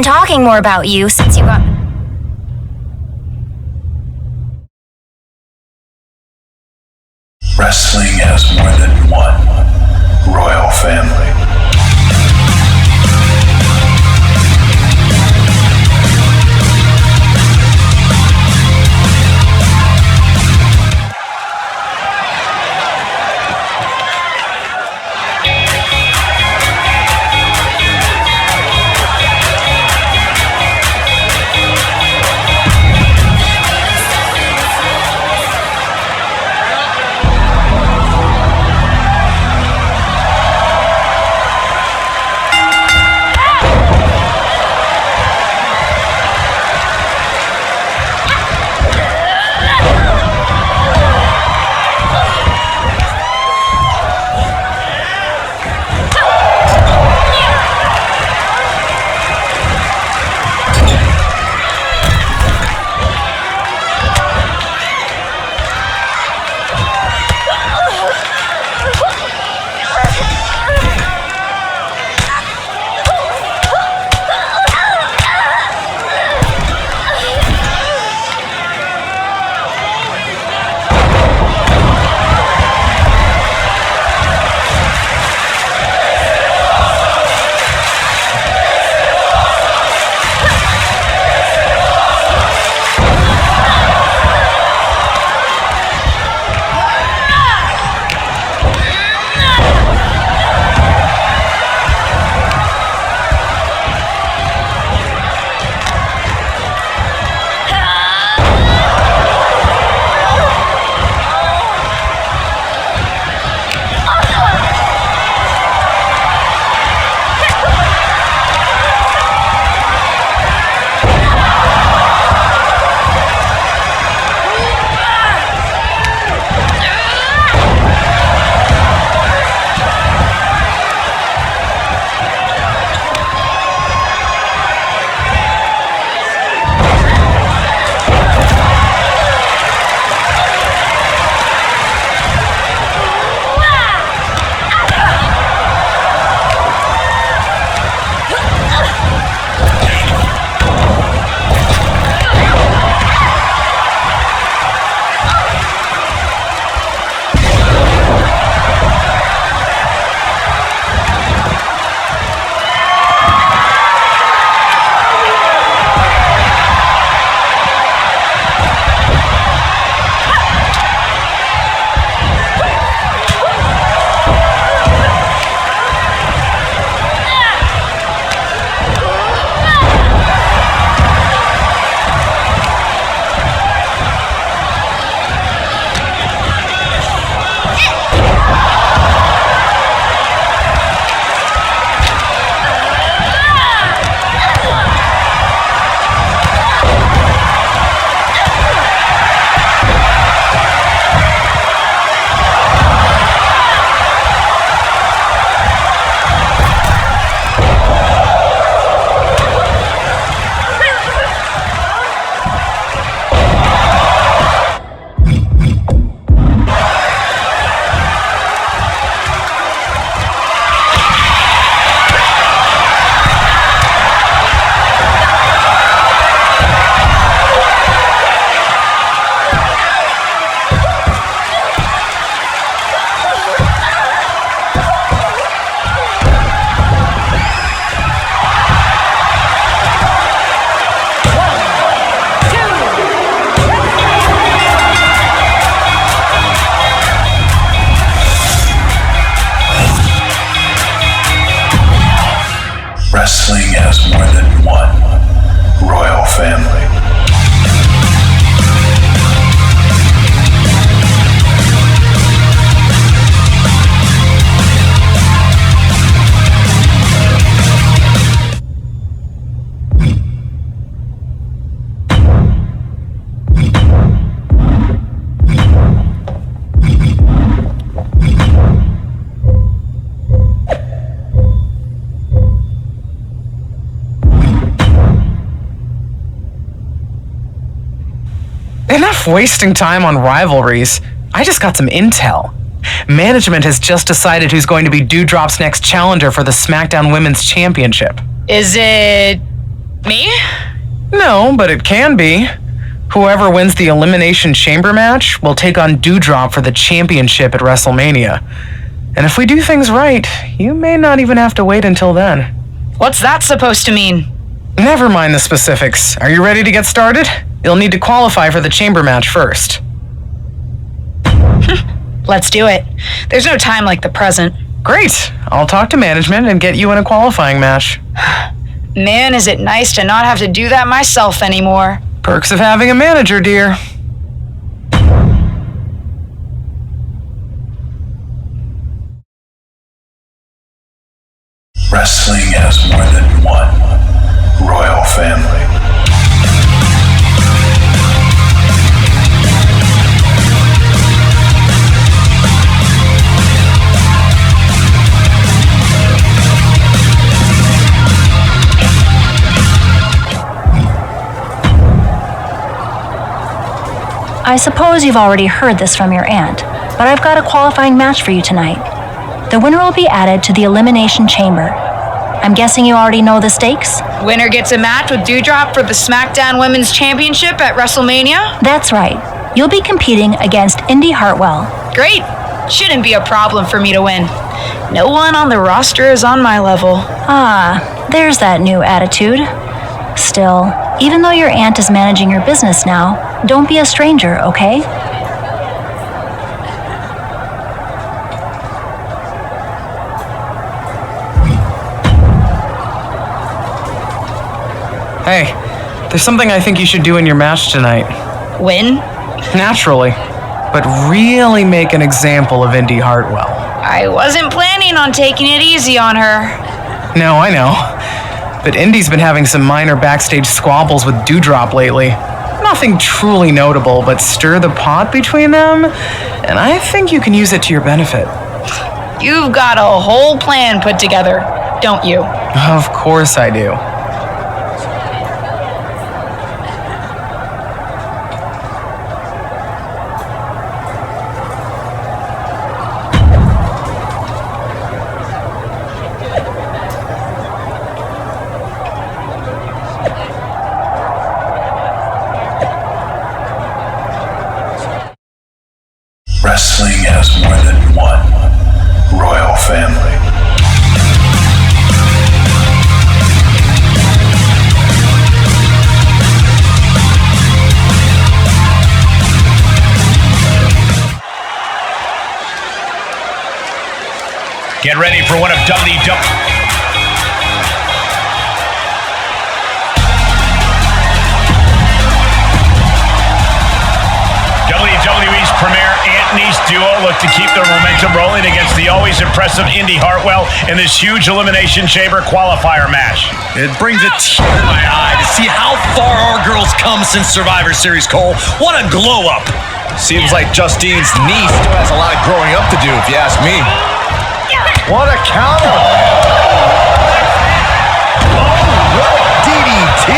been talking more about you since you got... Wrestling has more than one royal family. Wrestling has more than one royal family. Enough wasting time on rivalries. I just got some intel. Management has just decided who's going to be Dewdrop's next challenger for the SmackDown Women's Championship. Is it Me? No, but it can be. Whoever wins the Elimination Chamber match will take on Dewdrop for the championship at WrestleMania. And if we do things right, you may not even have to wait until then. What's that supposed to mean? Never mind the specifics. Are you ready to get started? You'll need to qualify for the chamber match first. Let's do it. There's no time like the present. Great. I'll talk to management and get you in a qualifying match. Man, is it nice to not have to do that myself anymore. Perks of having a manager, dear. Wrestling has more than one royal family. I suppose you've already heard this from your aunt, but I've got a qualifying match for you tonight. The winner will be added to the Elimination Chamber. I'm guessing you already know the stakes? Winner gets a match with Dewdrop for the SmackDown Women's Championship at WrestleMania? That's right. You'll be competing against Indy Hartwell. Great. Shouldn't be a problem for me to win. No one on the roster is on my level. Ah, there's that new attitude. Still, even though your aunt is managing your business now, don't be a stranger, okay? Hey, there's something I think you should do in your match tonight. Win? Naturally. But really make an example of Indy Hartwell. I wasn't planning on taking it easy on her. No, I know. But Indy's been having some minor backstage squabbles with Dewdrop lately. Nothing truly notable, but stir the pot between them, and I think you can use it to your benefit. You've got a whole plan put together, don't you? Of course I do. Wrestling has more than one royal family. Get ready for one of WWE's premier Aunt-niece duo look to keep their momentum rolling against the always impressive Indy Hartwell in this huge Elimination Chamber qualifier match. It brings a tear to my eye to see how far our girls come since Survivor Series, Cole. What a glow up. Seems like Justine's niece still has a lot of growing up to do, if you ask me. What a counter! Oh, what a DDT!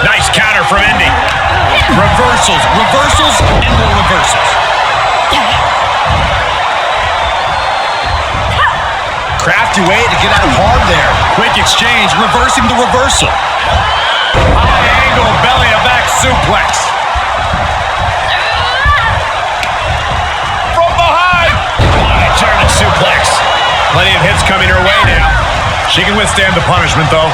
Nice counter from Indy. Reversals, reversals, and more reversals. Crafty way to get out of harm there. Quick exchange, reversing the reversal. High angle belly to back suplex. From behind. High German suplex. Plenty of hits coming her way now. She can withstand the punishment though.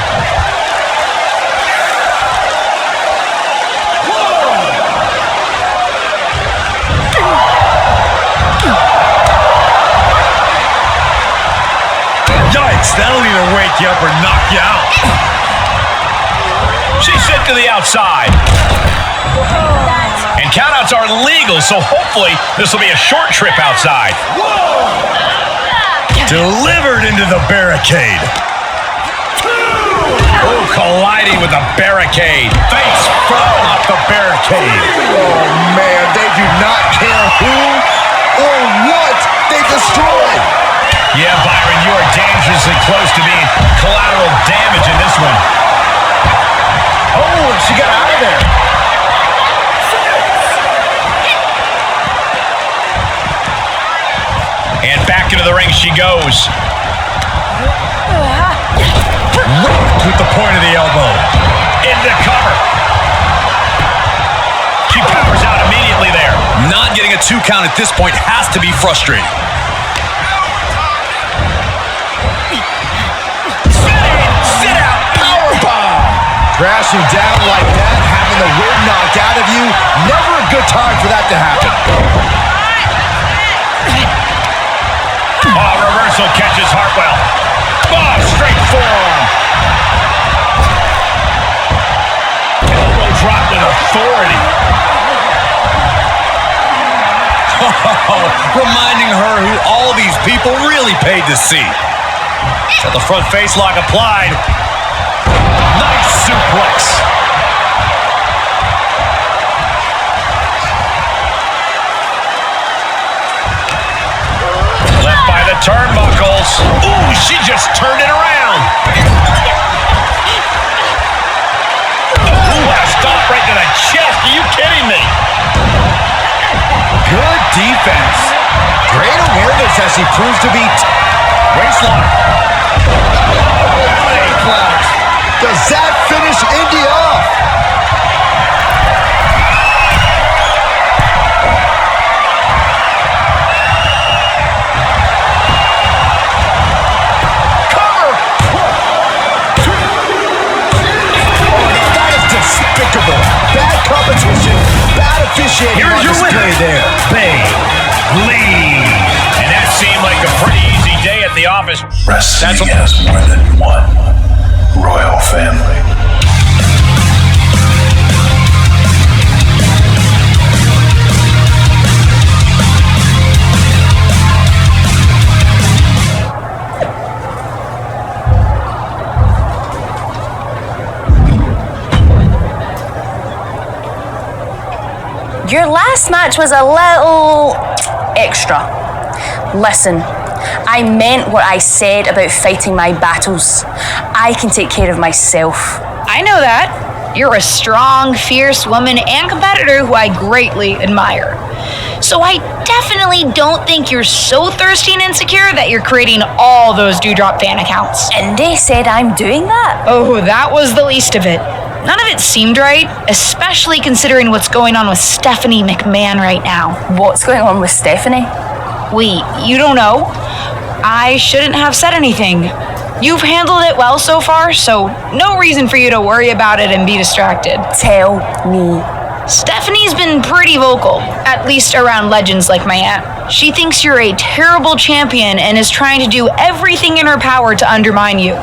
Yikes, that'll either wake you up or knock you out. She's sent to the outside. And countouts are legal, so hopefully this will be a short trip outside. Delivered into the barricade. Oh, colliding with the barricade. Face front off the barricade. Oh, man, they do not care who or what they destroy. Yeah, Byron, you are dangerously close to being collateral damage in this one. Oh, she got out of there. And back into the ring she goes. blocked with the point of the elbow. Into cover. She powers out immediately there. Not getting a 2 count at this point has to be frustrating. Sit out, powerbomb. Crashing down like that, having the wind knocked out of you, never a good time for that to happen. Oh, reversal catches Hartwell. Oh, straight forearm. Elbow drop with authority. Reminding her who all these people really paid to see. Got the front face lock applied. Nice suplex. Left by the turnbuckles. Ooh, she just turned it around. Ooh, what a stomp right to the chest. Are you kidding me? Good defense. Great awareness as he proves to be Waistlock. Does that finish Indy off? Cover! That is despicable. Bad competition, bad officiating. Here's your winner there. Bayley. And that seemed like a pretty easy day at the office. Wrestling has more than one royal family. Your last match was a little extra. Listen, I meant what I said about fighting my battles. I can take care of myself. I know that. You're a strong, fierce woman and competitor who I greatly admire. So I definitely don't think you're so thirsty and insecure that you're creating all those Dewdrop fan accounts. Indy said I'm doing that. Oh, that was the least of it. None of it seemed right, especially considering what's going on with Stephanie McMahon right now. What's going on with Stephanie? Wait, you don't know? I shouldn't have said anything. You've handled it well so far, so no reason for you to worry about it and be distracted. Tell me. Stephanie's been pretty vocal, at least around legends like my aunt. She thinks you're a terrible champion and is trying to do everything in her power to undermine you.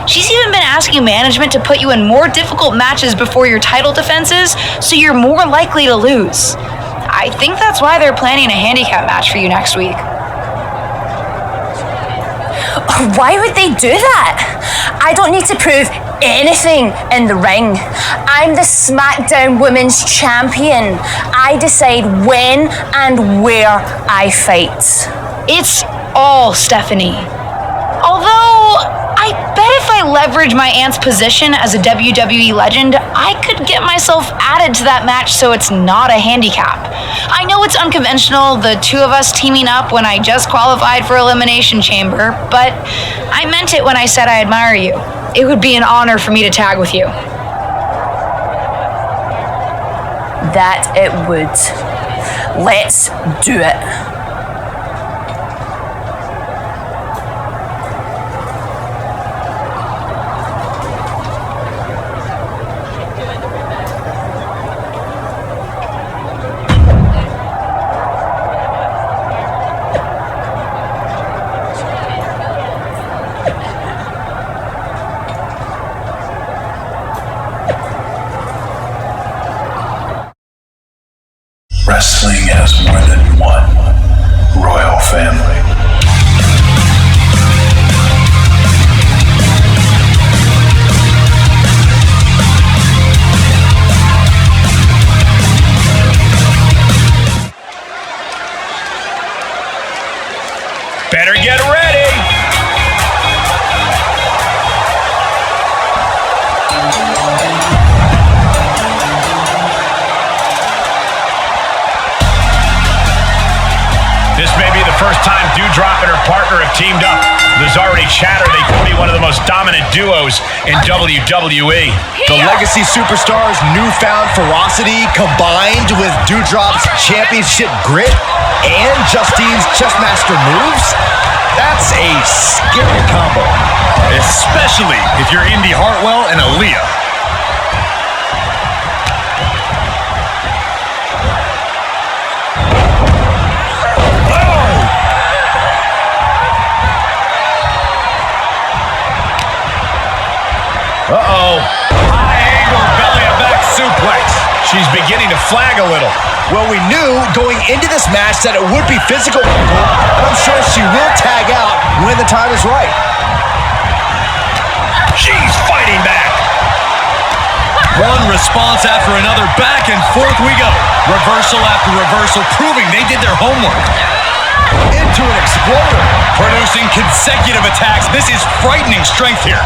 She's even been asking management to put you in more difficult matches before your title defenses, so you're more likely to lose. I think that's why they're planning a handicap match for you next week. Why would they do that? I don't need to prove anything in the ring. I'm the SmackDown Women's Champion. I decide when and where I fight. It's all Stephanie. Although, I bet if I leverage my aunt's position as a WWE legend, I could get myself added to that match so it's not a handicap. I know it's unconventional, the two of us teaming up when I just qualified for Elimination Chamber, but I meant it when I said I admire you. It would be an honor for me to tag with you. That it would. Let's do it. Wrestling has more than one royal family. Better get ready. This may be the first time Dewdrop and her partner have teamed up. There's already chatter they could be one of the most dominant duos in WWE. The Legacy Superstars' newfound ferocity combined with Doudrop's championship grit and Justine's chessmaster moves, that's a scary combo. Especially if you're Indy Hartwell and Aaliyah. Uh-oh. High angle belly and back suplex. She's beginning to flag a little. Well, we knew going into this match that it would be physical, but I'm sure she will tag out when the time is right. She's fighting back. One response after another, back and forth we go. Reversal after reversal, proving they did their homework. Into an exploder. Producing consecutive attacks. This is frightening strength here.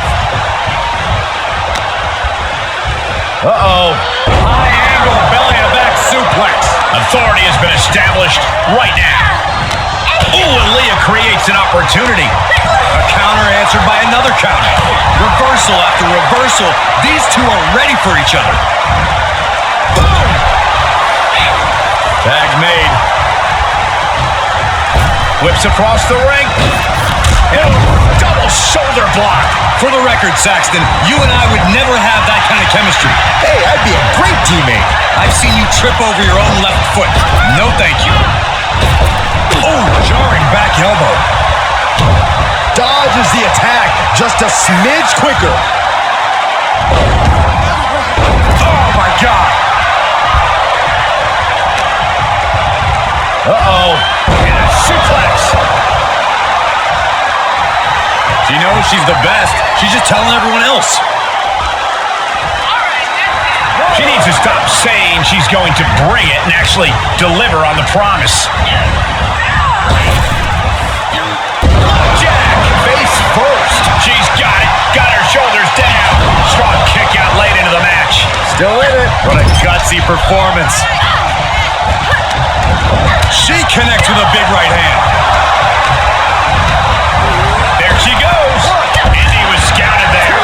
Uh-oh. High angle belly and back suplex. Authority has been established right now. Ooh, and Leah creates an opportunity. A counter answered by another counter. Reversal after reversal. These two are ready for each other. Boom! Tag made. Whips across the ring. And a double shoulder block. For the record, Saxton, you and I would never have that kind of chemistry. Hey, I'd be a great teammate. I've seen you trip over your own left foot. No thank you. Oh, jarring back elbow. Dodges the attack just a smidge quicker. Oh, my God. Uh-oh. And a suplex. She knows she's the best. She's just telling everyone else. She needs to stop saying she's going to bring it and actually deliver on the promise. Jack, face first. She's got it. Got her shoulders down. Strong kick out late into the match. Still in it. What a gutsy performance. She connects with a big right hand. There she goes. Indy was scouted there.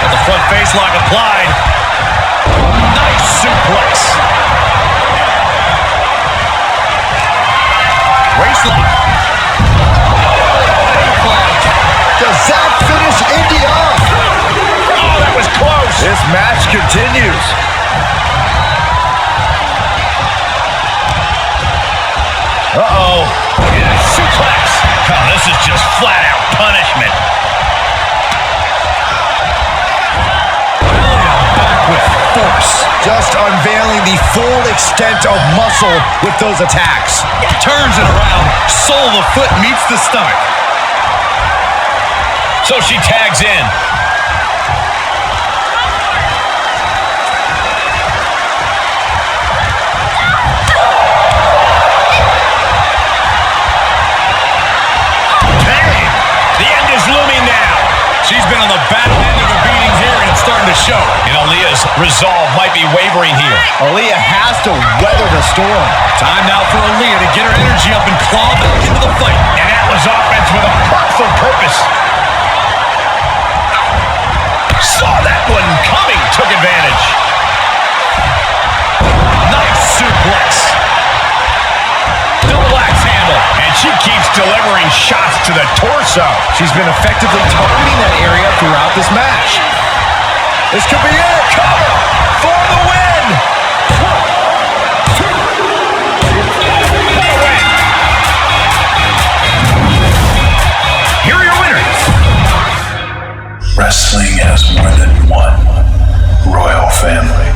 The front face lock applied. Nice suplex. Waistlock. Does that finish Indy off? Oh, that was close. This match continues. Uh-oh. And a suplex. Oh, this is just flat-out punishment. Back with force. Just unveiling the full extent of muscle with those attacks. Turns it around. Sole of the foot meets the stomach. So she tags in. She's been on the back end of the beating here, and it's starting to show. And Aaliyah's resolve might be wavering here. Aaliyah has to weather the storm. Time now for Aaliyah to get her energy up and claw back into the fight. And that was offense with a powerful purpose. Saw that one coming, took advantage. Nice suplex. Double axe handle. And she keeps delivering shots to the torso. She's been effectively targeting that area throughout this match. This could be it. Cover for the win. Here are your winners. Wrestling has more than one royal family.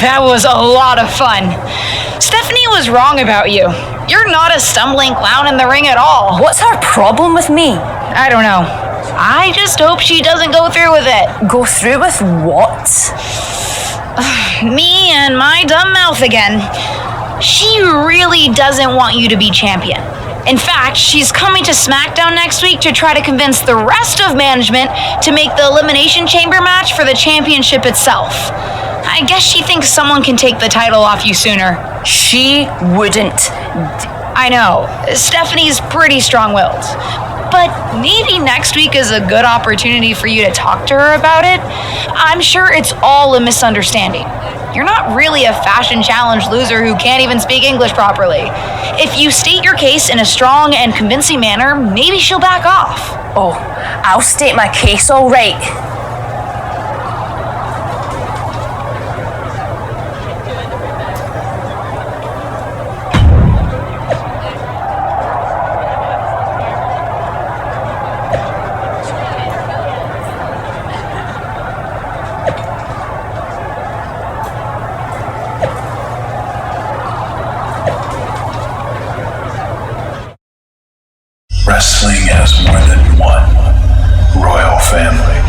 That was a lot of fun. Stephanie was wrong about you. You're not a stumbling clown in the ring at all. What's her problem with me? I don't know. I just hope she doesn't go through with it. Go through with what? Me and my dumb mouth again. She really doesn't want you to be champion. In fact, she's coming to SmackDown next week to try to convince the rest of management to make the Elimination Chamber match for the championship itself. I guess she thinks someone can take the title off you sooner. She wouldn't. I know, Stephanie's pretty strong-willed. But maybe next week is a good opportunity for you to talk to her about it. I'm sure it's all a misunderstanding. You're not really a fashion challenge loser who can't even speak English properly. If you state your case in a strong and convincing manner, maybe she'll back off. Oh, I'll state my case all right. Wrestling has more than one royal family.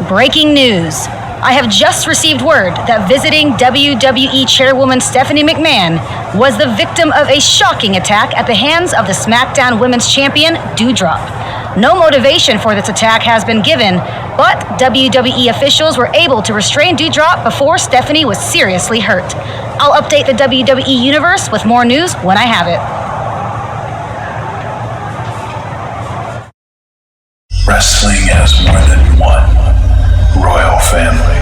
Breaking news. I have just received word that visiting WWE Chairwoman Stephanie McMahon was the victim of a shocking attack at the hands of the SmackDown Women's Champion, Doudrop. No motivation for this attack has been given, but WWE officials were able to restrain Doudrop before Stephanie was seriously hurt. I'll update the WWE Universe with more news when I have it. Wrestling has more than one royal family.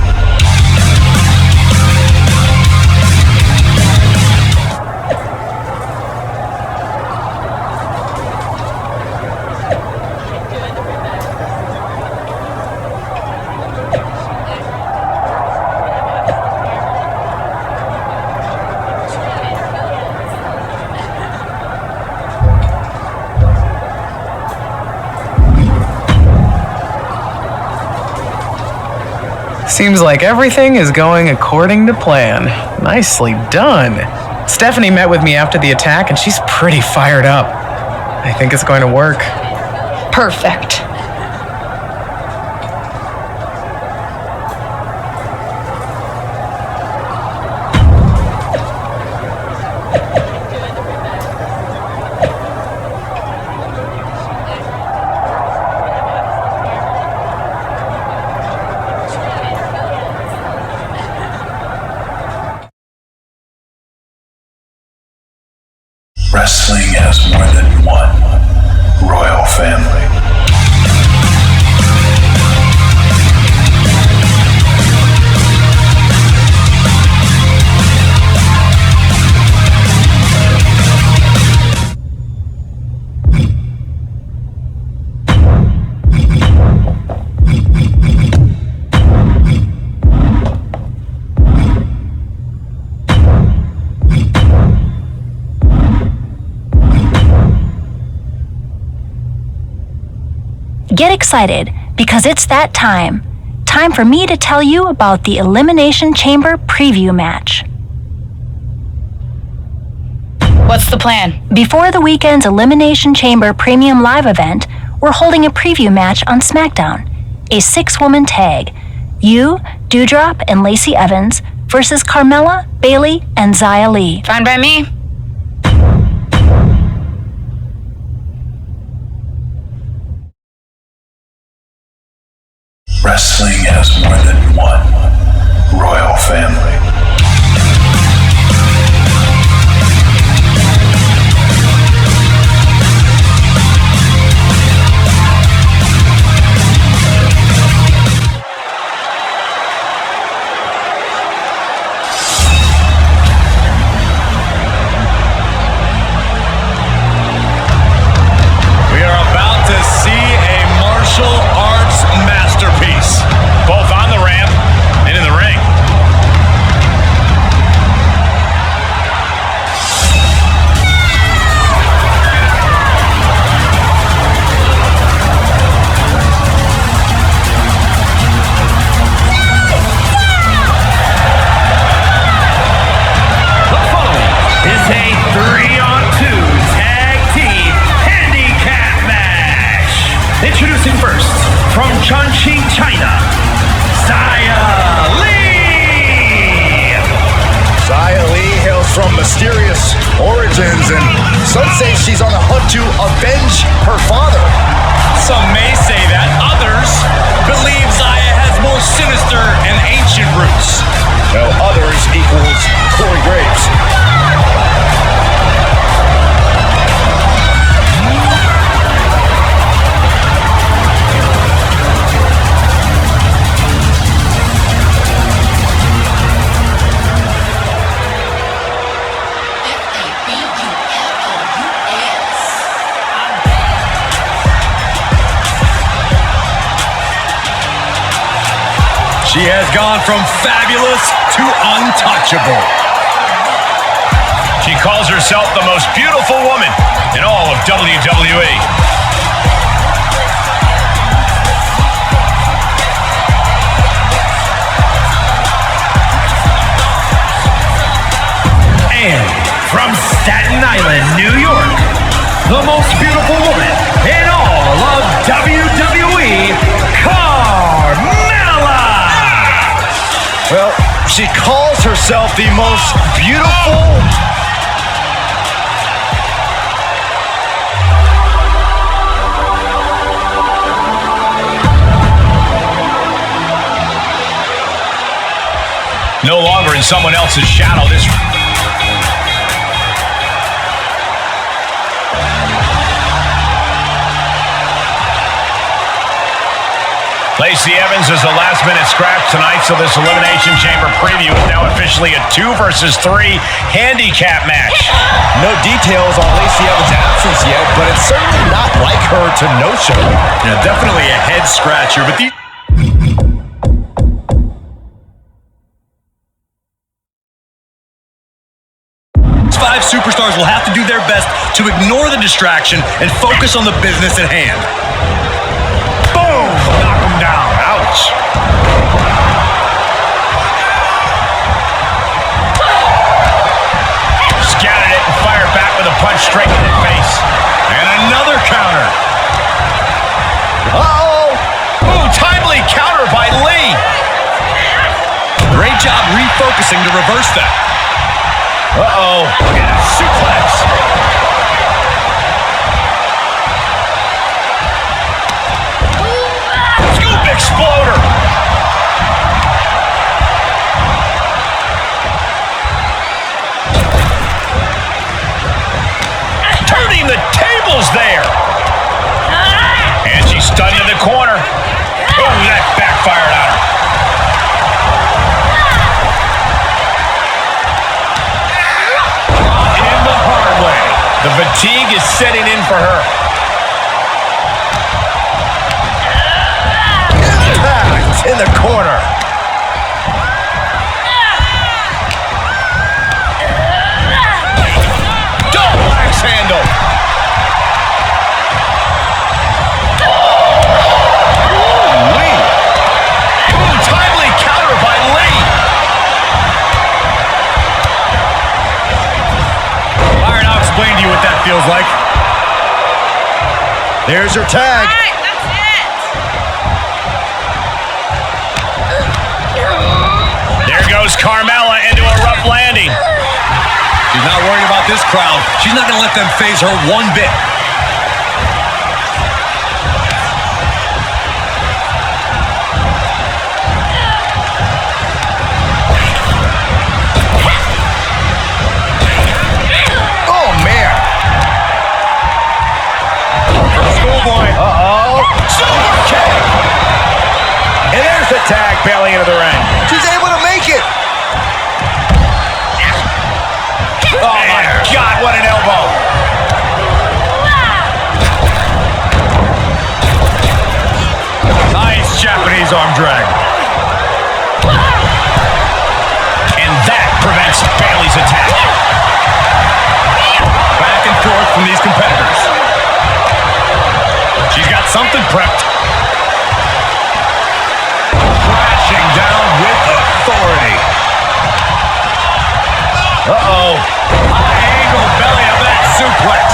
Seems like everything is going according to plan. Nicely done. Stephanie met with me after the attack and she's pretty fired up. I think it's going to work. Perfect. Wrestling has more than one royal family. Get excited, because it's that time. Time for me to tell you about the Elimination Chamber preview match. What's the plan? Before the weekend's Elimination Chamber Premium Live event, we're holding a preview match on SmackDown. A 6-woman tag. You, Doudrop, and Lacey Evans versus Carmella, Bayley, and Xia Li. Fine by me. Wrestling has more than one royal family. We are about to see a martial arts masterpiece, Both on the ramp and in the ring. The following is a 3-on-2 tag team handicap match. Introducing first, from Chongqing, China, Xia Li hails from mysterious origins, and some say she's on a hunt to avenge her father. Some may say that. Others believe Xia has more sinister and ancient roots. No, others equals Corey Graves. She has gone from fabulous to untouchable. She calls herself the most beautiful woman in all of WWE. And from Staten Island, New York, the most beautiful woman in all of WWE, Well, she calls herself the most beautiful. No longer in someone else's shadow. This Lacey Evans is the last-minute scratch tonight, so this Elimination Chamber preview is now officially a 2 versus 3 handicap match. No details on Lacey Evans' absence yet, but it's certainly not like her to no-show. Yeah, definitely a head-scratcher, but these... 5 superstars will have to do their best to ignore the distraction and focus on the business at hand. Boom! Knock him down. Ouch. Scattered it and fired back with a punch straight in the face. And another counter. Uh-oh! Ooh, timely counter by Lee. Great job refocusing to reverse that. Uh-oh. Look at that suplex. Scoop exploder. Turning the tables there. And she's stunned in the corner. Oh, that backfired on her. The fatigue is setting in for her. Impact in the corner. Double axe handle. Ooh, timely counter by Lee. Explain to you what that feels like. There's your tag. All right, that's it. There goes Carmella into a rough landing. She's not worried about this crowd. She's not going to let them phase her one bit. Tag Bayley into the ring. She's able to make it. Oh my God, what an elbow. Nice Japanese arm drag. And that prevents Bayley's attack. Back and forth from these competitors. She's got something prepped. Down with authority. Uh-oh. High angle belly of that suplex.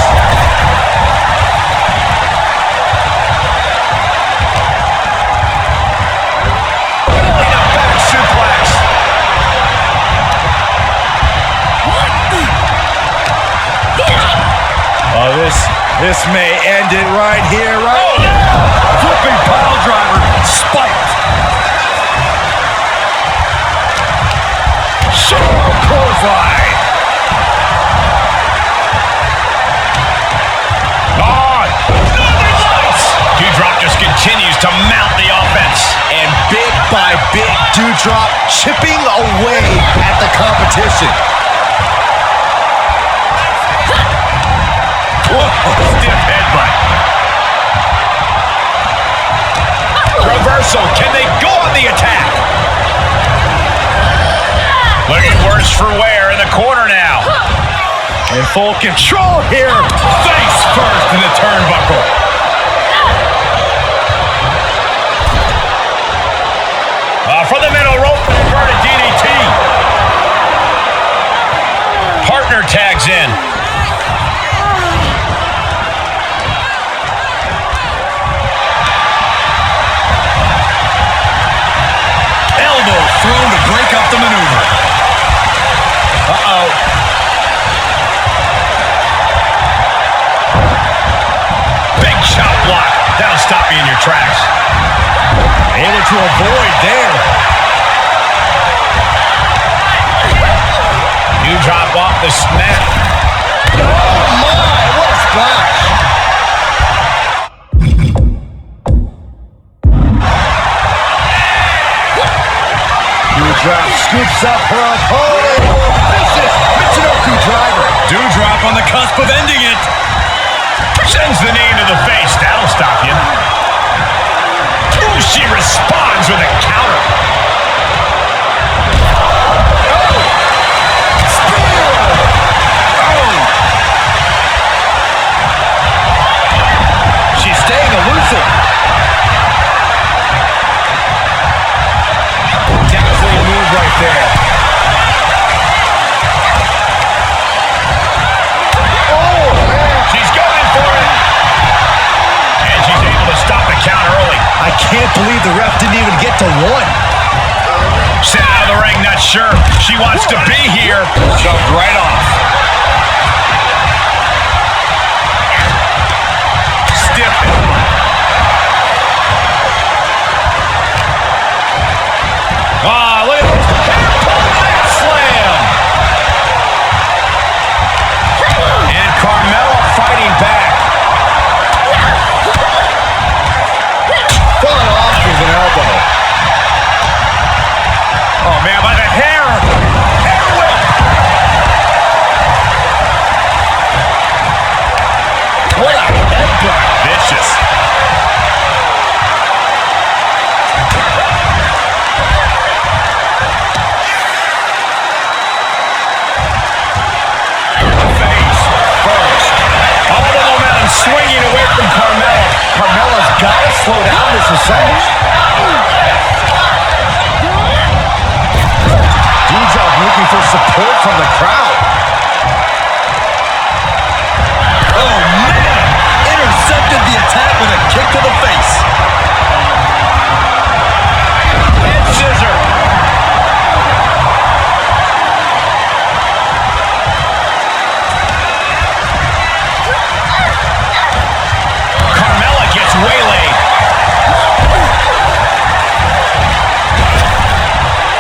may end it right here, right? Flipping pile driver, spiked. Clothesline. Doudrop just continues to mount the offense. And bit by bit, Doudrop chipping away at the competition. Whoa, stiff headbutt. Reversal. Can they go on the attack? Looking worse for wear in the corner now. In full control here. Face first in the turnbuckle. From the middle rope, inverted DDT. Partner tags in. Elbow thrown to break up the maneuver. Uh-oh. Big chop block. That'll stop you in your tracks. Able to avoid there. Doudrop off the snap. Oh my, what a splash. Doudrop scoops up her opponent. Vicious Michinoku driver. Doudrop on the cusp of ending it. Sends the knee into the face. That'll stop you. Ooh, she responds with a counter. She's staying elusive. Dazzling move right there. Oh, man. She's going for it. And she's able to stop the count early. I can't believe the ref didn't even get to one. Sent out of the ring, not sure she wants to be here. Shoved right off. Stiff. Look at this. Slam. And Carmella fighting back. Fought off with an elbow. Oh, man, by the hair. Hair whip. What a headbutt. Vicious. Face first. All the momentum swinging away from Carmella. Carmella's got to slow down this assault. Doudrop looking for support from the crowd. Oh, man! Intercepted the attack with a kick to the face. Head scissor. Carmella gets waylaid.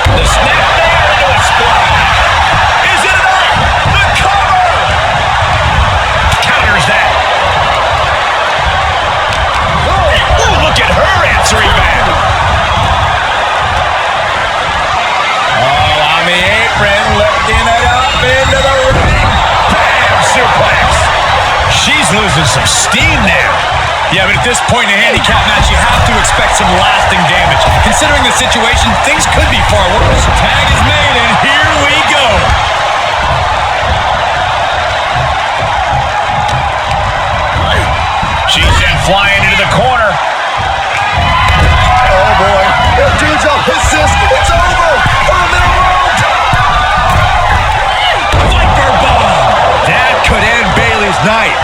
The snap there into a splash. Is it enough? The cover! Counters that. Ooh, look at her answering back. Oh, on the apron, lifting it up into the ring. Bam! Suplex. She's losing some steam now. Yeah, but at this point in a handicap match, you have to expect some lasting damage. Considering the situation, things could be far worse. Tag is made, and here we go. She's sent flying into the corner. Oh boy. If Doudrop hits this, it's over. On the middle rope. Viper bomb. That could end Bayley's night.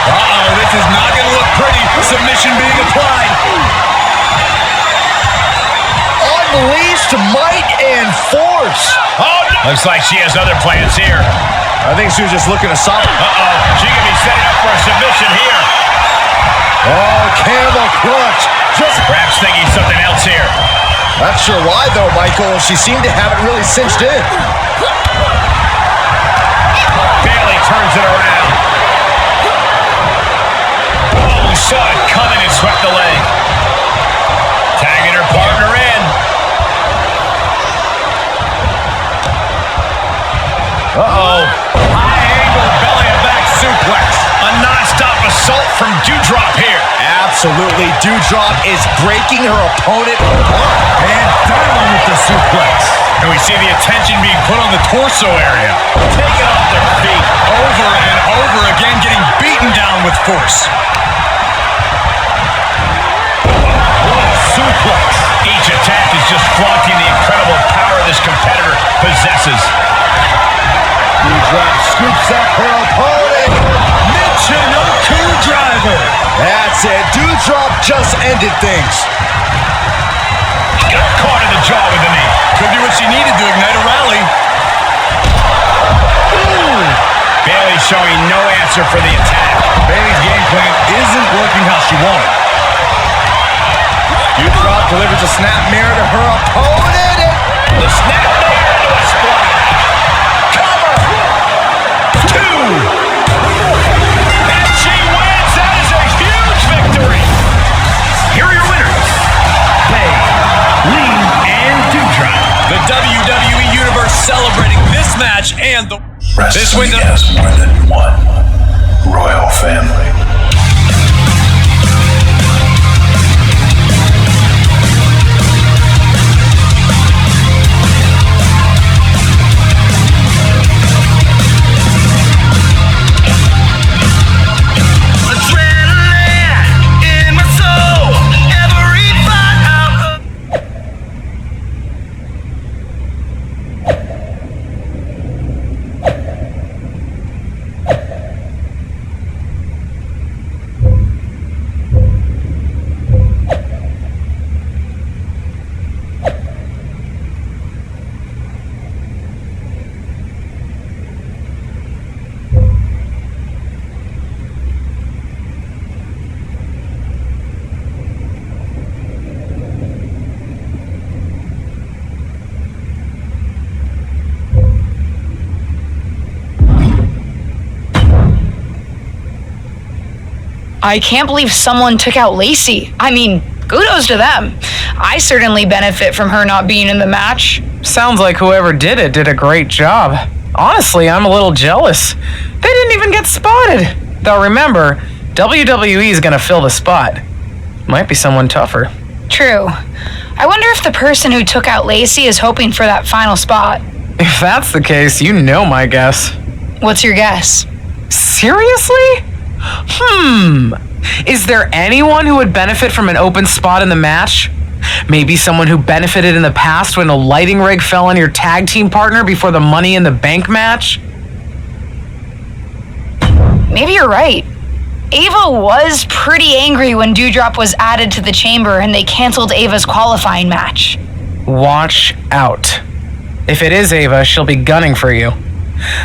Uh-oh, this is not going to look pretty. Submission being applied. Unleash Looks like she has other plans here. I think she was just looking to soften. She could be setting up for a submission here. Oh, camel clutch. Just Perhaps thinking something else here. not sure why, though, Michael. She seemed to have it really cinched in. Bayley turns it around. Oh, saw it coming and swept the leg. Tagging her partner in. High-angle belly-to-back suplex. A non-stop assault from Doudrop here. Absolutely. Doudrop is breaking her opponent apart. And down with the suplex. And we see the attention being put on the torso area. Taking off their feet. Over and over again, getting beaten down with force. What a suplex. Each attack is just flaunting the incredible power this competitor possesses. Doudrop scoops up her opponent. Michinoku driver. That's it. Doudrop just ended things. Got caught in the jaw with the knee. Could be what she needed to ignite a rally. Bayley showing no answer for the attack. Bayley's game plan isn't working how she wanted. Doudrop delivers a snap mirror to her opponent. And The snap mirror into a splash. Cover. 2. And she wins. That is a huge victory. Here are your winners. Bayley and Doudrop. The WWE Universe celebrating this match and the... This Wrestling wins has more than one royal family. I can't believe someone took out Lacey. I mean, kudos to them. I certainly benefit from her not being in the match. Sounds like whoever did it did a great job. Honestly, I'm a little jealous. They didn't even get spotted. Though remember, WWE is gonna fill the spot. Might be someone tougher. True. I wonder if the person who took out Lacey is hoping for that final spot. If that's the case, you know my guess. What's your guess? Seriously? Is there anyone who would benefit from an open spot in the match? Maybe someone who benefited in the past when a lighting rig fell on your tag team partner before the Money in the Bank match? Maybe you're right. Ava was pretty angry when Doudrop was added to the chamber and they canceled Ava's qualifying match. Watch out. If it is Ava, she'll be gunning for you.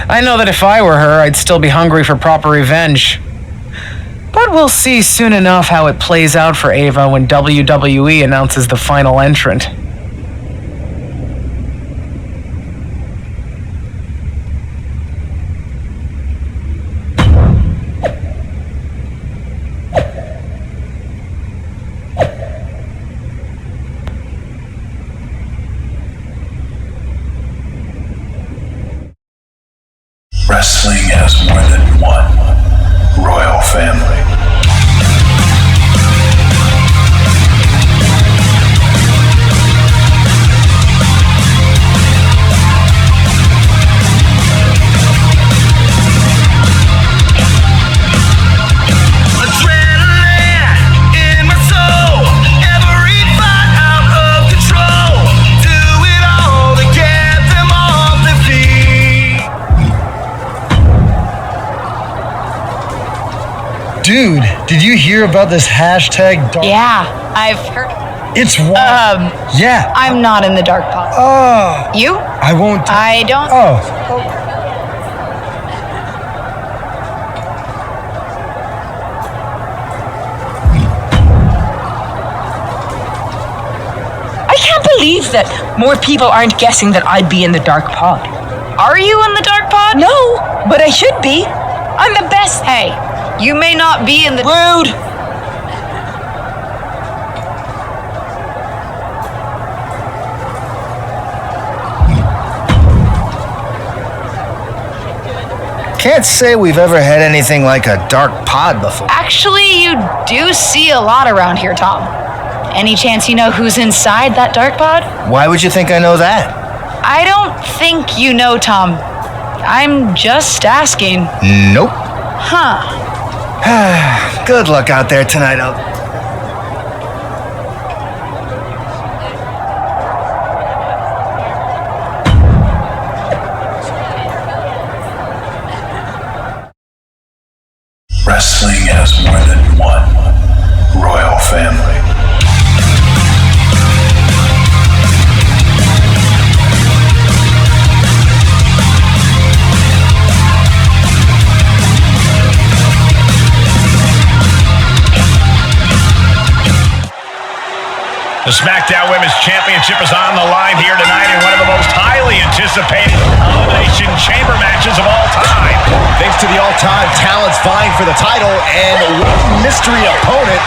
I know that if I were her, I'd still be hungry for proper revenge. But we'll see soon enough how it plays out for Ava when WWE announces the final entrant. Wrestling has more than one royal family. Dude, did you hear about this hashtag dark? Yeah, I've heard. It's wild. Yeah. I'm not in the dark pod. Oh. You? I won't. I don't. Oh. I can't believe that more people aren't guessing that I'd be in the dark pod. Are you in the dark pod? No, but I should be. I'm the best. Hey, you may not be in the... Rude. Can't say we've ever had anything like a dark pod before. Actually, you do see a lot around here, Tom. Any chance you know who's inside that dark pod? Why would you think I know that? I don't think you know, Tom. I'm just asking. Nope. Huh. Good luck out there tonight, Wrestling has more than one royal family. The SmackDown Women's Championship is on the line here tonight in one of the most highly anticipated Elimination Chamber matches of all time. Thanks to the all-time talents vying for the title and one mystery opponent.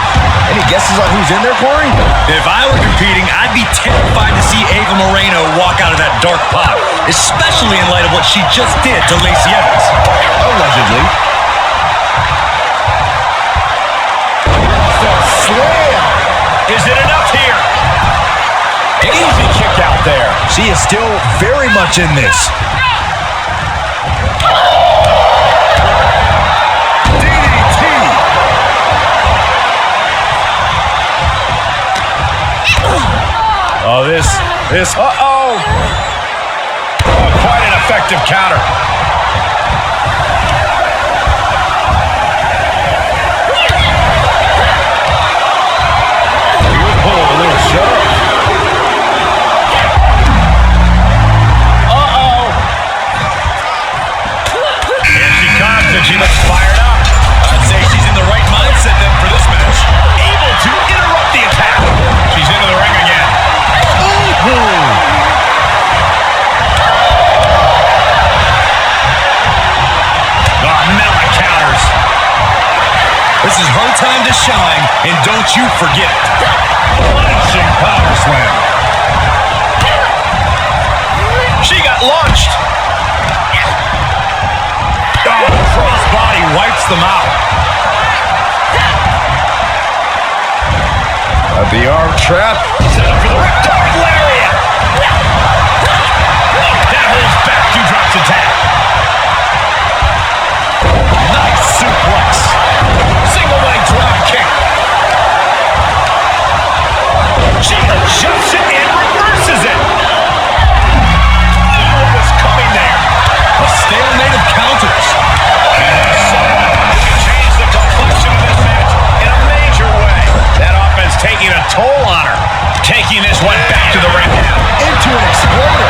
Any guesses on who's in there, Corey? If I were competing, I'd be terrified to see Ava Moreno walk out of that dark pod, especially in light of what she just did to Lacey Evans. Allegedly. Slam! Is it enough here? Easy kick out there. She is still very much in this. DDT! Oh, this, uh-oh! Oh, quite an effective counter. She looks fired up. I'd say she's in the right mindset then for this match. Able to interrupt the attack. She's into the ring again. Oh, melon counters. This is her time to shine, and don't you forget it. Punishing power slam. She got launched. Oh, crossbody wipes them out. The arm trap. Set up for the riptide lariat. Devil's back to drops attack. Nice suplex. Single leg drop kick. She adjusts it and reverses it. What was coming there? A stalemate of counters. Change the complexion of this match in a major way. That offense taking a toll on her. Taking this one back to the ring. Into an exploder.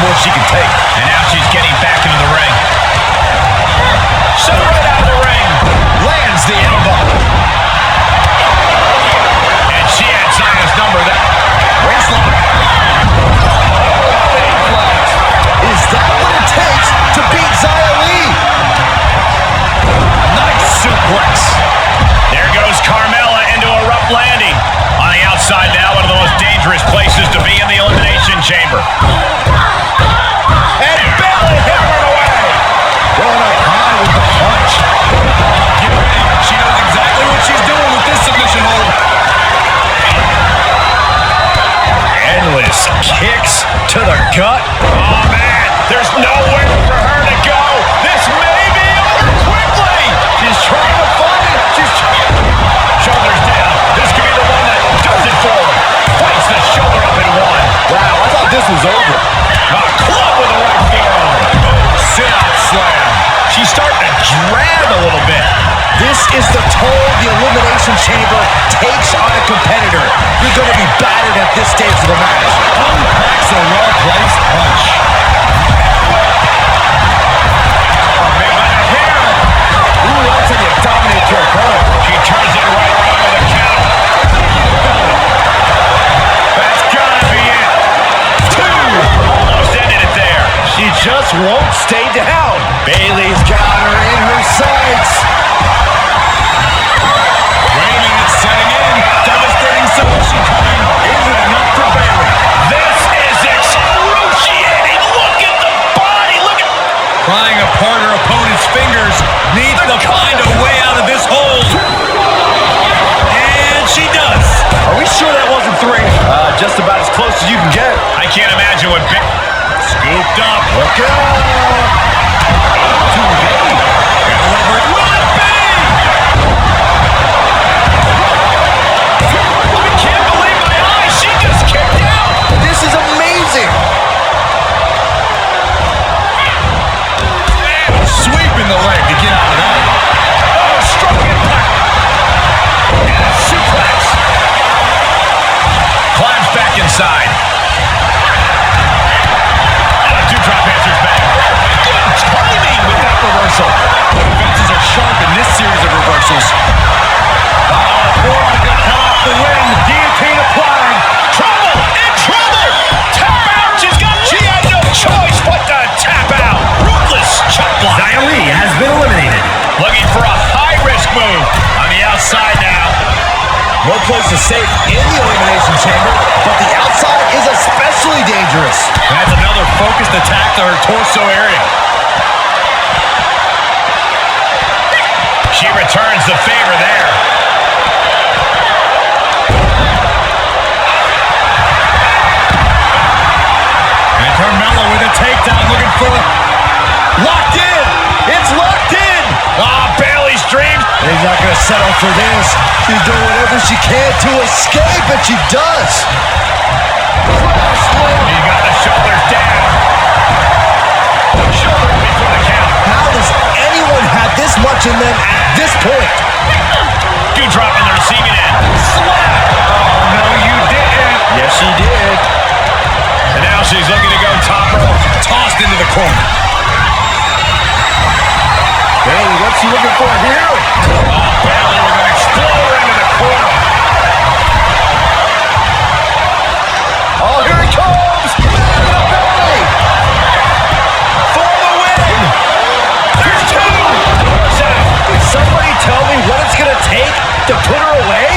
more she can take. And now she's getting back into the ring. So right out of the ring. Lands the elbow. And she had Zaya's number. That Waistlock. Is that what it takes to beat Xia Li? Nice suplex. There goes Carmella into a rough landing. On the outside now, one of the most dangerous places to be in the Elimination Chamber. And Bayley hammered away. Going up high with the punch. Get ready. She knows exactly what she's doing with this submission hold. Endless kicks to the gut. Oh, man. There's nowhere for her to go. This may be over quickly. She's trying to find it. Shoulders down. This could be the one that does it for her. Place the shoulder up in one. Wow, I thought this was over. A club with the right forearm. Sit-out slam. She's starting to drag a little bit. This is the toll the Elimination Chamber takes on a competitor. You're going to be battered at this stage of the match. Unpacks a well-placed punch. Big by the hair. Ooh, that's how you dominate your opponent. She turns it right around with a count. That's gotta be it. 2. Almost ended it there. She just won't stay down. Bayley's got her in her sights. Waiting and setting in. Devastating submission coming. Is it enough for Bayley? This is excruciating. Look at the body. Look at... Prying apart her opponent's fingers. Needs to find a way out of this hold. And she does. Are we sure that wasn't 3? Just about as close as you can get. I can't imagine what big... Scooped up. Look out. Too late. Gotta lever it. Will it be? I can't believe my eyes. She just kicked out. This is amazing. Sweeping the leg to get out of that. Oh, struck impact. And a suplex. Climbs back inside. And a 2-drop answers back. Good timing with that reversal. Defenses are sharp in this series of reversals. Forearm gonna come off the ring. Guillotine applied. Trouble! In trouble! Tap out! She had no choice but to tap out. Ruthless chop block. Xia Li has been eliminated. Looking for a high-risk move. On the outside now. No place is safe in the Elimination Chamber, but the outside is especially dangerous. That's another focused attack to her torso area. She returns the favor there. And Carmella with a takedown looking for... Locked in! It's locked in! Bayley's dream. He's not going to settle for this. She's doing whatever she can to escape, and she does. He got the shoulders down. Shoulder before the count. How does anyone have this much in them at this point? Drop in the receiving end. Slap! Oh, no, you didn't. Yes, she did. And now she's looking to go top rope. Tossed into the corner. Bayley, what's she looking for here? Bayley with an exploder into the corner. Oh, here it comes! Bayley! For the win! There's 2. Can somebody tell me what it's going to take to put her away?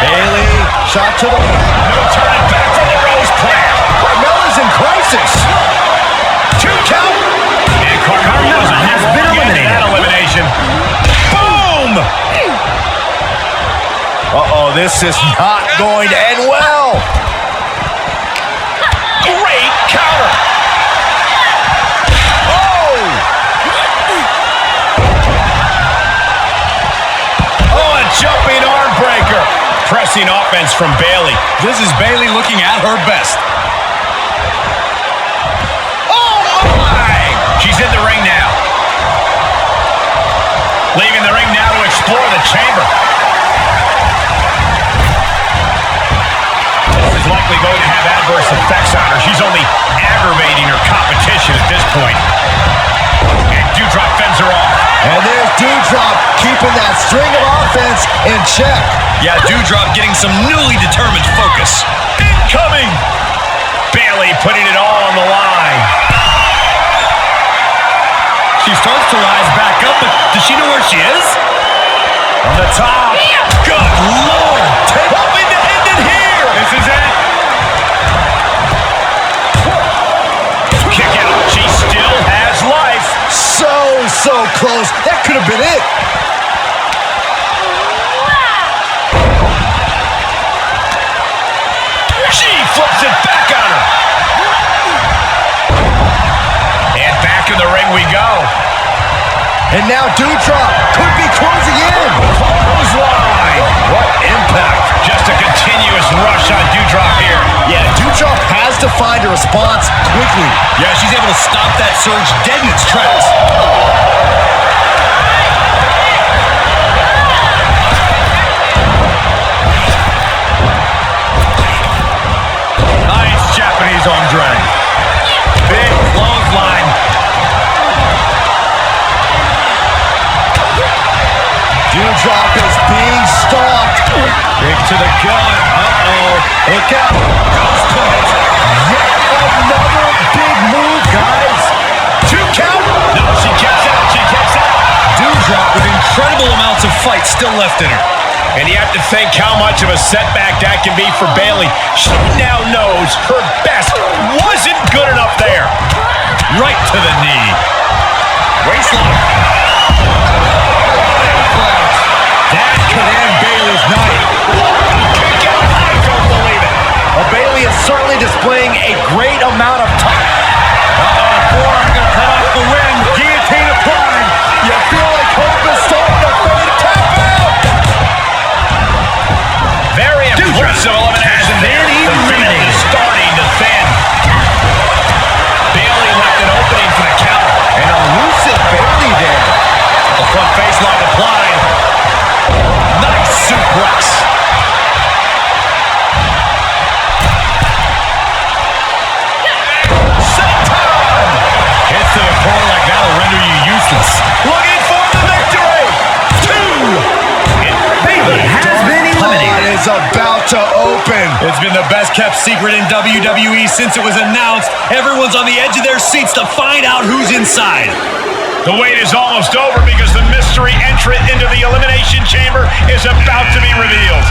Bayley, shot to the... No turning back from the Rose plant. Carmella's in crisis. 2 count. And Carmella has been eliminated. That elimination. Boom! Uh-oh, this is not going to end well. Great counter. Oh, a jumping arm breaker. Pressing offense from Bayley. This is Bayley looking at her best. Oh, my! She's in the ring now. Leaving the ring now to explore the chamber. effects on her. She's only aggravating her competition at this point. And Doudrop fends her off. And there's Doudrop keeping that string of offense in check. Yeah, Doudrop getting some newly determined focus. Incoming! Bayley putting it all on the line. She starts to rise back up, but does she know where she is? On the top. Good Lord! Hoping to end it here. This is it. Kick out. She still has life. So close. That could have been it. She flips it back on her. And back in the ring we go. And now Doudrop could be closing in. Clothesline. What impact. Just a continuous rush on Doudrop here. Yeah, Doudrop has to find a response quickly. Yeah, she's able to stop that surge dead in its tracks. Nice Japanese arm drag. Big clothesline. Doudrop is being stalked. Kick to the gut. Look out. Goes to it. Yet another big move, guys. 2 count. No, she kicks out. She kicks out. Doudrop with incredible amounts of fight still left in her. And you have to think how much of a setback that can be for Bayley. She now knows her best wasn't good enough there. Right to the knee. Waistlock. That could end Bayley's night. Kick out. I don't believe it. Well, Bayley is certainly displaying a great amount of time. Forearm gonna cut off the wind. Guillotine applied. You feel like hope is starting to fade. Tap out. Very impressive elimination there. The field is starting to thin. Bayley left an opening for the count. And elusive Bayley there. The front face lock applied. Nice suplex. Hits to the core like that'll render you useless. Looking for the victory. 2. And Bayley has been eliminated. Is about to open. It's been the best kept secret in WWE since it was announced. Everyone's on the edge of their seats to find out who's inside. The wait is almost over because the mystery entrant into the Elimination Chamber is about to be revealed.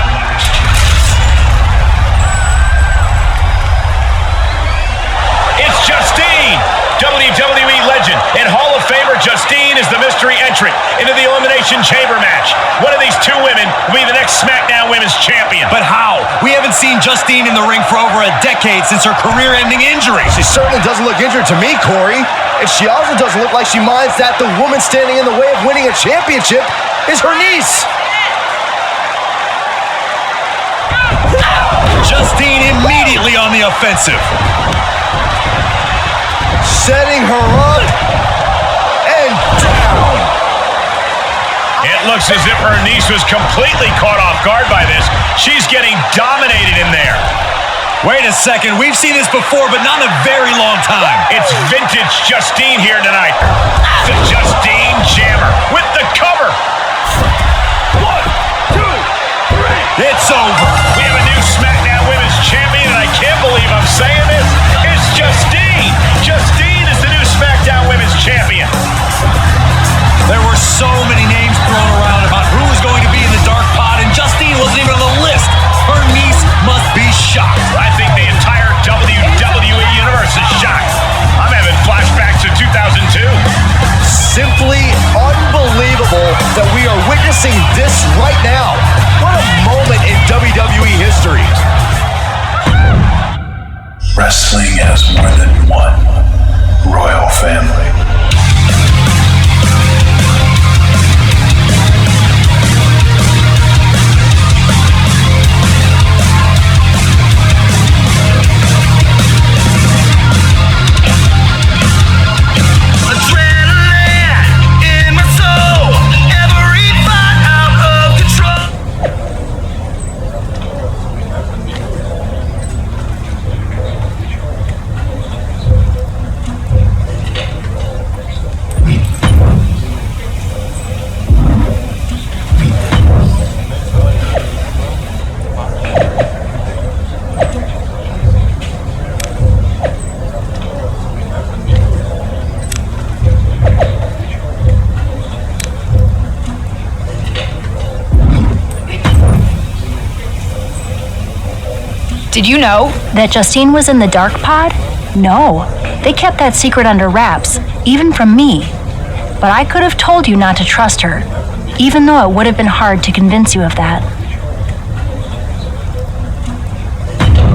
It's Justine, WWE legend and Hall of Famer Justine is the mystery entrant into the Elimination Chamber match. One of these two women will be the next SmackDown Women's Champion. But how? We haven't seen Justine in the ring for over a decade since her career-ending injury. She certainly doesn't look injured to me, Corey. And she also doesn't look like she minds that the woman standing in the way of winning a championship is her niece. Justine immediately on the offensive. Setting her up and down. It looks as if her niece was completely caught off guard by this. She's getting dominated in there. Wait a second, we've seen this before, but not in a very long time. It's vintage Justine here tonight. The Justine Jammer with the cover. 1, 2, 3. It's over. We have a new SmackDown Women's Champion, and I can't believe I'm saying this. It's Justine. Justine is the new SmackDown Women's Champion. There were so many names thrown around about who was going to be in the dark pod, and Justine wasn't even on the list. Her niece must be shocked. I think the entire WWE Universe is shocked. I'm having flashbacks to 2002. Simply unbelievable that we are witnessing this right now. What a moment in WWE history. Wrestling has more than one royal family. Did you know? That Justine was in the dark pod? No. They kept that secret under wraps, even from me. But I could have told you not to trust her, even though it would have been hard to convince you of that.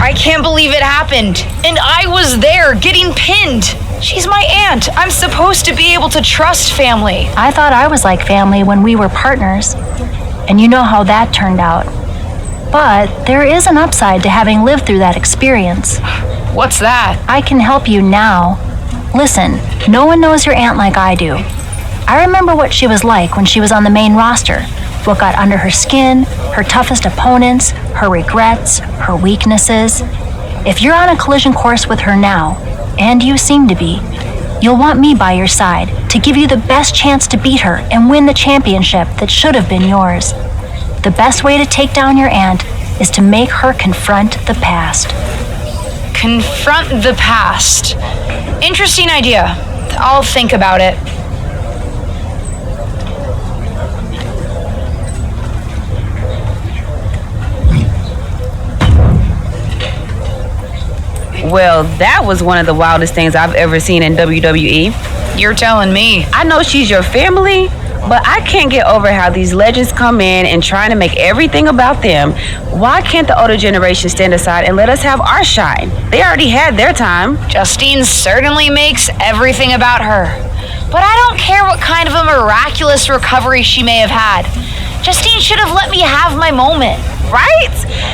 I can't believe it happened. And I was there, getting pinned. She's my aunt. I'm supposed to be able to trust family. I thought I was like family when we were partners. And you know how that turned out. But there is an upside to having lived through that experience. What's that? I can help you now. Listen, no one knows your aunt like I do. I remember what she was like when she was on the main roster. What got under her skin, her toughest opponents, her regrets, her weaknesses. If you're on a collision course with her now, and you seem to be, you'll want me by your side to give you the best chance to beat her and win the championship that should have been yours. The best way to take down your aunt is to make her confront the past. Confront the past. Interesting idea. I'll think about it. Well, that was one of the wildest things I've ever seen in WWE. You're telling me. I know she's your family, but I can't get over how these legends come in and trying to make everything about them. Why can't the older generation stand aside and let us have our shine? They already had their time. Justine certainly makes everything about her. But I don't care what kind of a miraculous recovery she may have had. Justine should have let me have my moment. Right?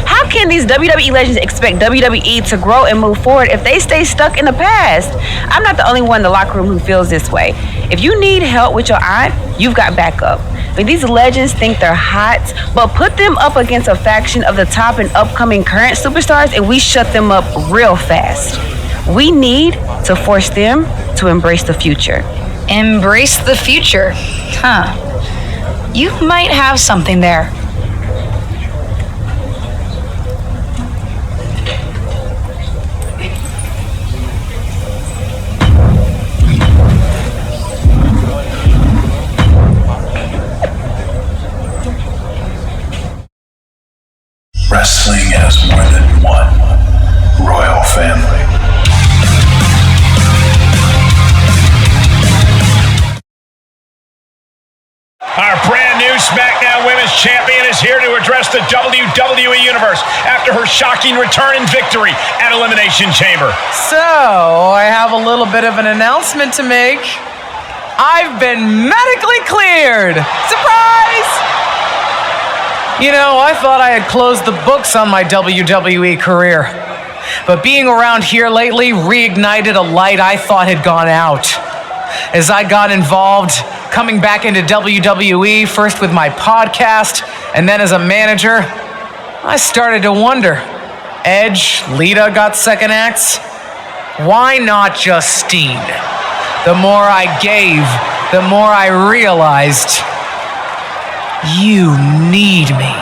How can these WWE legends expect WWE to grow and move forward if they stay stuck in the past? I'm not the only one in the locker room who feels this way. If you need help with your aunt, you've got backup. I mean, these legends think they're hot, but put them up against a faction of the top and upcoming current superstars and we shut them up real fast. We need to force them to embrace the future. Embrace the future? Huh. You might have something there. Wrestling has more than one royal family. Our brand new SmackDown Women's Champion is here to address the WWE Universe after her shocking return and victory at Elimination Chamber. So, I have a little bit of an announcement to make. I've been medically cleared! Surprise! You know, I thought I had closed the books on my WWE career. But being around here lately reignited a light I thought had gone out. As I got involved, coming back into WWE, first with my podcast, and then as a manager, I started to wonder. Edge, Lita got second acts. Why not Justine? The more I gave, the more I realized, you need me.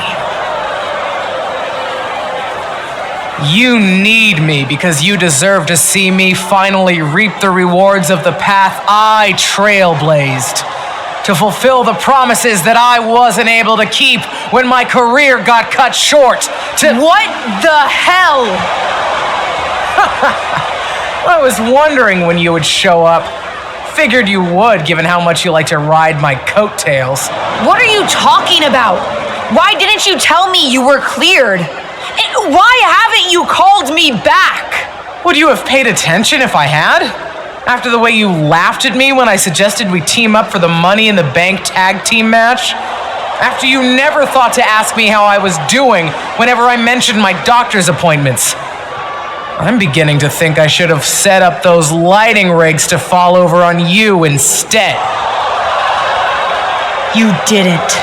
You need me because you deserve to see me finally reap the rewards of the path I trailblazed, to fulfill the promises that I wasn't able to keep when my career got cut short. What the hell? I was wondering when you would show up. Figured you would, given how much you like to ride my coattails. What are you talking about? Why didn't you tell me you were cleared? And why haven't you called me back? Would you have paid attention if I had? After the way you laughed at me when I suggested we team up for the Money in the Bank tag team match? After you never thought to ask me how I was doing whenever I mentioned my doctor's appointments? I'm beginning to think I should have set up those lighting rigs to fall over on you instead. You didn't.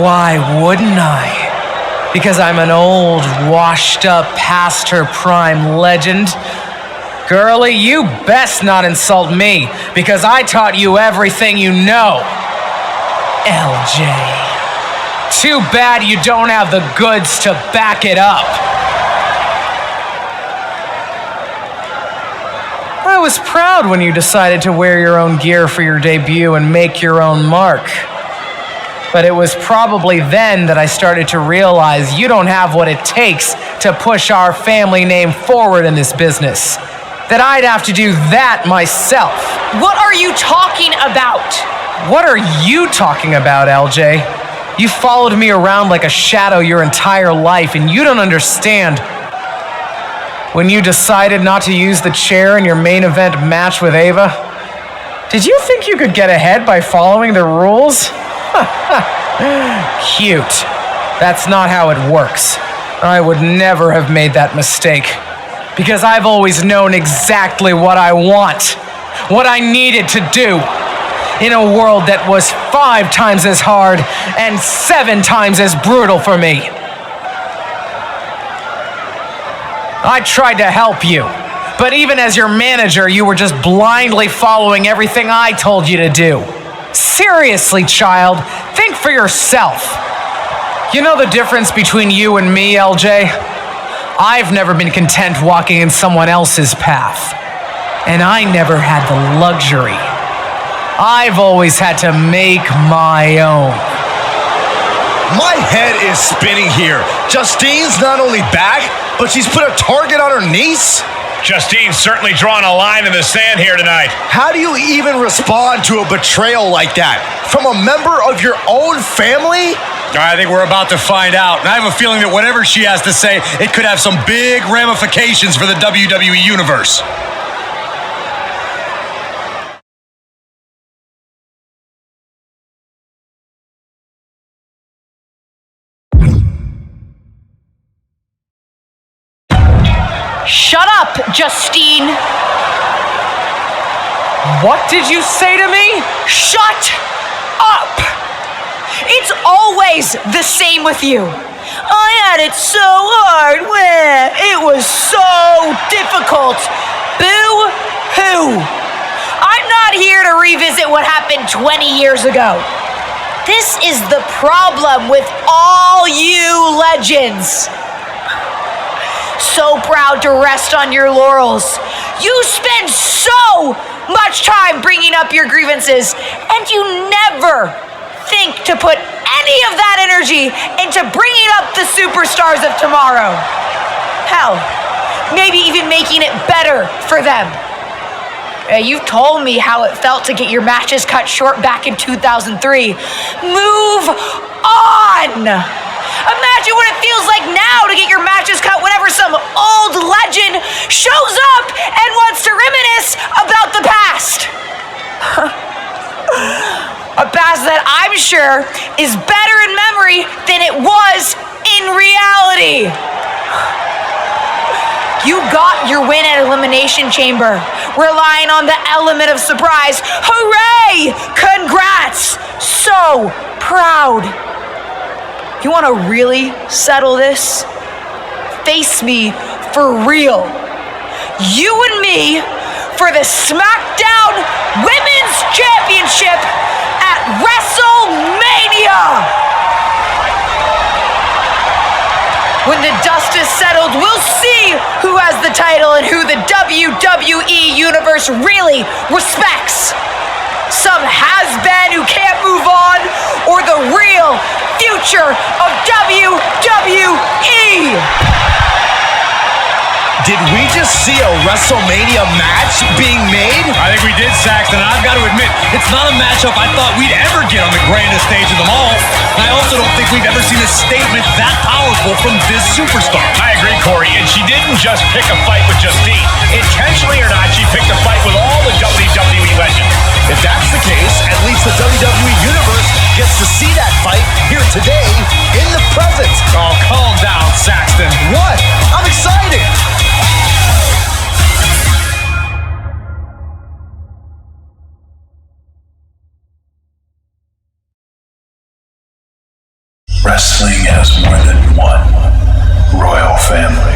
Why wouldn't I? Because I'm an old, washed-up, past-her-prime legend. Girlie, you best not insult me, because I taught you everything you know. LJ. Too bad you don't have the goods to back it up. I was proud when you decided to wear your own gear for your debut and make your own mark. But it was probably then that I started to realize you don't have what it takes to push our family name forward in this business. That I'd have to do that myself. What are you talking about? What are you talking about, LJ? You followed me around like a shadow your entire life, and you don't understand. When you decided not to use the chair in your main event match with Ava, did you think you could get ahead by following the rules? Cute. That's not how it works. I would never have made that mistake. Because I've always known exactly what I want. What I needed to do. In a world that was 5 times as hard and 7 times as brutal for me. I tried to help you, but even as your manager, you were just blindly following everything I told you to do. Seriously, child, think for yourself. You know the difference between you and me, LJ? I've never been content walking in someone else's path, and I never had the luxury. I've always had to make my own. My head is spinning here. Justine's not only back, but she's put a target on her niece? Justine's certainly drawn a line in the sand here tonight. How do you even respond to a betrayal like that? From a member of your own family? I think we're about to find out. And I have a feeling that whatever she has to say, it could have some big ramifications for the WWE Universe. Shut up, Justine! What did you say to me? Shut up! It's always the same with you. I had it so hard. It was so difficult. Boo-hoo. I'm not here to revisit what happened 20 years ago. This is the problem with all you legends. So proud to rest on your laurels. You spend so much time bringing up your grievances, and you never think to put any of that energy into bringing up the superstars of tomorrow. Hell, maybe even making it better for them. You've told me how it felt to get your matches cut short back in 2003. Move on! Imagine what it feels like now to get your matches cut whenever some old legend shows up and wants to reminisce about the past. A past that I'm sure is better in memory than it was in reality. You got your win at Elimination Chamber, relying on the element of surprise. Hooray! Congrats! So proud. You want to really settle this? Face me for real. You and me for the SmackDown Women's Championship at WrestleMania. When the dust is settled, we'll see who has the title and who the WWE Universe really respects. Some has-been who can't move on, or the real future of WWE. Did we just see a WrestleMania match being made? I think we did, Saxton. I've got to admit, it's not a matchup I thought we'd ever get on the grandest stage of them all. And I also don't think we've ever seen a statement that powerful from this superstar. I agree, Corey, and she didn't just pick a fight with Justine. Intentionally or not, she picked a fight with all the WWE legends. If that's the case, at least the WWE Universe gets to see that fight here today in the present. Oh, calm down, Saxton. What? I'm excited. Wrestling has more than one royal family.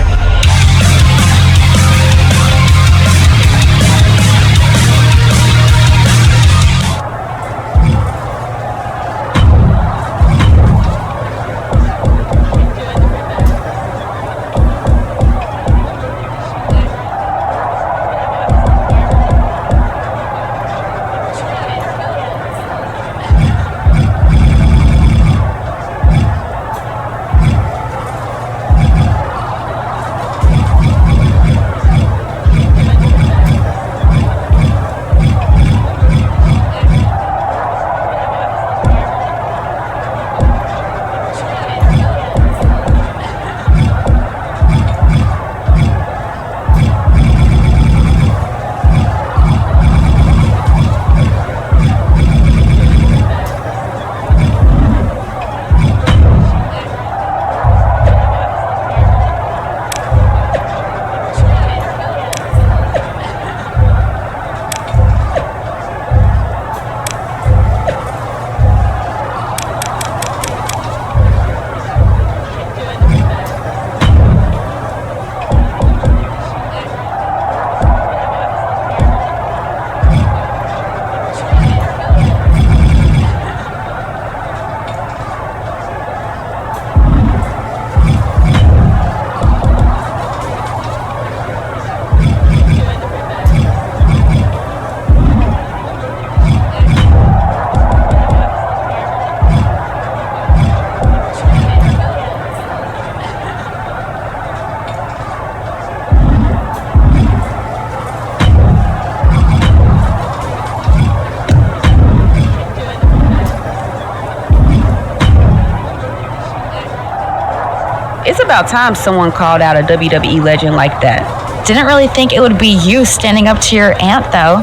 It's about time someone called out a WWE legend like that. Didn't really think it would be you standing up to your aunt, though.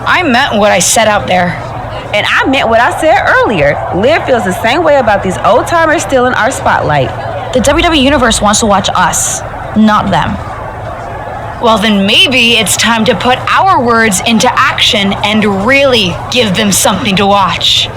I meant what I said out there. And I meant what I said earlier. Liv feels the same way about these old timers still in our spotlight. The WWE Universe wants to watch us, not them. Well, then maybe it's time to put our words into action and really give them something to watch.